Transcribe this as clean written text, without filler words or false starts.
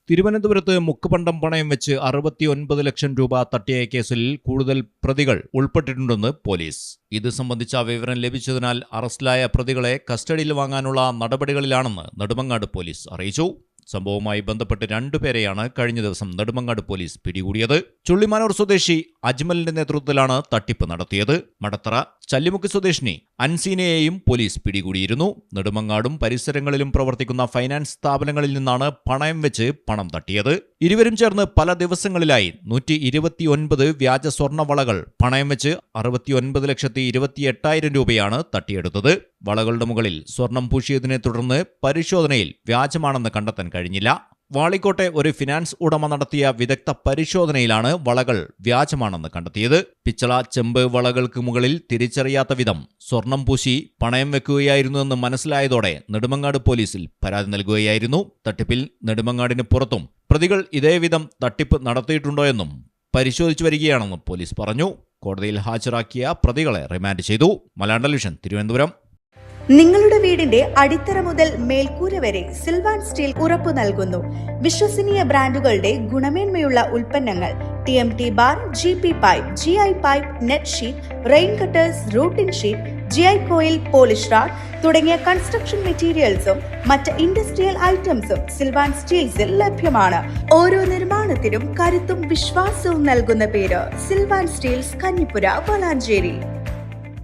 തിരുവനന്തപുരത്ത് മുക്കുപണ്ടം പണയം വെച്ച് 69 ലക്ഷം രൂപ തട്ടിയ കേസിൽ കൂടുതൽ പ്രതികൾ ഉൾപ്പെട്ടിട്ടുണ്ടെന്ന് പോലീസ്. ഇത് സംബന്ധിച്ച വിവരം ലഭിച്ചതിനാൽ അറസ്റ്റിലായ പ്രതികളെ കസ്റ്റഡിയിൽ വാങ്ങാനുള്ള നടപടികളിലാണെന്ന് നെടുമങ്ങാട് പോലീസ് അറിയിച്ചു. സംഭവവുമായി ബന്ധപ്പെട്ട് 2 പേരെയാണ് കഴിഞ്ഞ ദിവസം നെടുമങ്ങാട് പോലീസ് പിടികൂടിയത്. ചുള്ളിമാനൂർ സ്വദേശി അജ്മലിന്റെ നേതൃത്വത്തിലാണ് തട്ടിപ്പ് നടത്തിയത്. മടത്തറ ചല്ലിമുക്ക് സ്വദേശിനി അൻസീനയെയും പോലീസ് പിടികൂടിയിരുന്നു. നെടുമങ്ങാടും പരിസരങ്ങളിലും പ്രവർത്തിക്കുന്ന ഫൈനാൻസ് സ്ഥാപനങ്ങളിൽ നിന്നാണ് പണയം വെച്ച് പണം തട്ടിയത്. ഇരുവരും ചേർന്ന് പല ദിവസങ്ങളിലായി 129 വ്യാജ സ്വർണ്ണവളകൾ പണയം വെച്ച് 69,28,000 രൂപയാണ് തട്ടിയെടുത്തത്. വളകളുടെ മുകളിൽ സ്വർണം പൂശിയതിനെ തുടർന്ന് പരിശോധനയിൽ വ്യാജമാണെന്ന് കണ്ടെത്താൻ കഴിഞ്ഞില്ല. വാളിക്കോട്ടെ ഒരു ഫിനാൻസ് ഉടമ നടത്തിയ വിദഗ്ധ പരിശോധനയിലാണ് വളകൾ വ്യാജമാണെന്ന് കണ്ടെത്തിയത്. പിച്ചള ചെമ്പ് വളകൾക്ക് മുകളിൽ തിരിച്ചറിയാത്ത വിധം സ്വർണം പൂശി പണയം വെക്കുകയായിരുന്നുവെന്ന് മനസ്സിലായതോടെ നെടുമങ്ങാട് പോലീസിൽ പരാതി നൽകുകയായിരുന്നു. തട്ടിപ്പിൽ നെടുമങ്ങാടിന് പുറത്തും പ്രതികൾ ഇതേവിധം തട്ടിപ്പ് നടത്തിയിട്ടുണ്ടോയെന്നും പരിശോധിച്ചു വരികയാണെന്നും പോലീസ് പറഞ്ഞു. കോടതിയിൽ ഹാജരാക്കിയ പ്രതികളെ റിമാൻഡ് ചെയ്തു. മലയാളം ടെലിവിഷൻ, തിരുവനന്തപുരം. നിങ്ങളുടെ വീടിന്റെ അടിത്തറ മുതൽ മേൽക്കൂര വരെ സിൽവാൻ സ്റ്റീൽ ഉറപ്പു നൽകുന്നു. വിശ്വസനീയ ബ്രാൻഡുകളുടെ ഗുണമേന്മയുള്ള ഉൽപ്പന്നങ്ങൾ TMT bar, GP pipe, GI pipe, net sheet, rain cutters, routing sheet, GI coil, polish RAD തുടങ്ങിയ കൺസ്ട്രക്ഷൻ മെറ്റീരിയൽസും മറ്റ് ഇൻഡസ്ട്രിയൽ ഐറ്റംസും സിൽവാൻ സ്റ്റീൽസിൽ ലഭ്യമാണ്. ഓരോ നിർമ്മാണത്തിനും കരുത്തും വിശ്വാസവും നൽകുന്ന പേര് സിൽവാൻ സ്റ്റീൽസ്, കഞ്ഞിപ്പുര, വളാഞ്ചേരി.